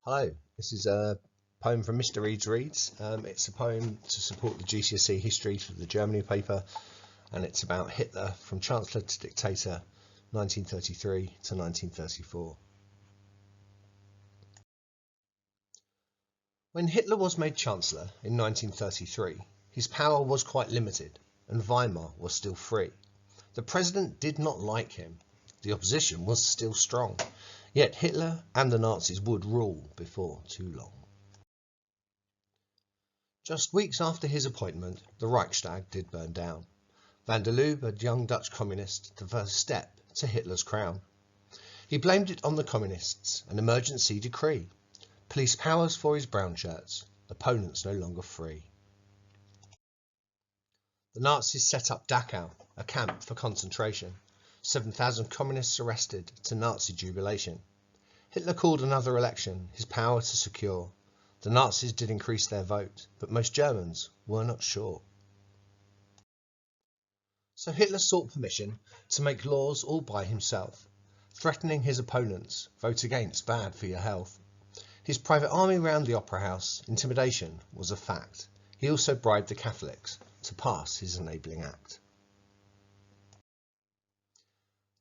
Hello, this is a poem from Mr. Reads. It's a poem to support the GCSE history for the Germany paper, and it's about Hitler from Chancellor to Dictator, 1933 to 1934. When Hitler was made Chancellor in 1933, his power was quite limited, and Weimar was still free. The president did not like him. The opposition was still strong. Yet Hitler and the Nazis would rule before too long. Just weeks after his appointment, the Reichstag did burn down. Van der Lubbe, a young Dutch communist, the first step to Hitler's crown. He blamed it on the communists, an emergency decree. Police powers for his brown shirts, opponents no longer free. The Nazis set up Dachau, a camp for concentration. 7,000 communists arrested to Nazi jubilation. Hitler called another election, his power to secure. The Nazis did increase their vote, but most Germans were not sure. So Hitler sought permission to make laws all by himself, threatening his opponents, vote against, bad for your health. His private army round the opera house, intimidation was a fact. He also bribed the Catholics to pass his enabling act.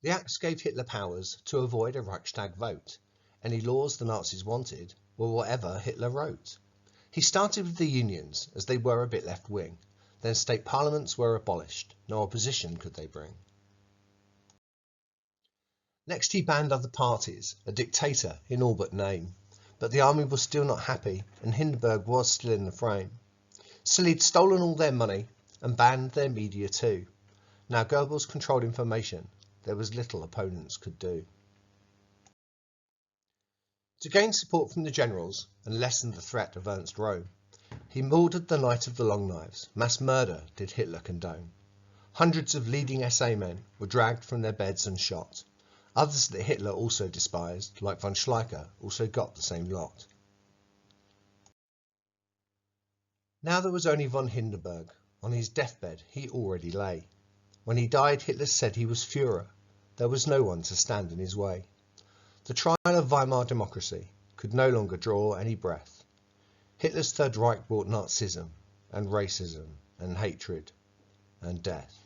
The acts gave Hitler powers to avoid a Reichstag vote. Any laws the Nazis wanted were whatever Hitler wrote. He started with the unions, as they were a bit left-wing. Then state parliaments were abolished. No opposition could they bring. Next he banned other parties, a dictator in all but name. But the army was still not happy, and Hindenburg was still in the frame. Still he'd stolen all their money and banned their media too. Now Goebbels controlled information. There was little opponents could do. To gain support from the generals and lessen the threat of Ernst Röhm, he ordered the Night of the Long Knives. Mass murder did Hitler condone. Hundreds of leading SA men were dragged from their beds and shot. Others that Hitler also despised, like von Schleicher, also got the same lot. Now there was only von Hindenburg. On his deathbed he already lay. When he died, Hitler said he was Fuhrer. There was no one to stand in his way. The trial of Weimar democracy could no longer draw any breath. Hitler's Third Reich brought Nazism and racism and hatred and death.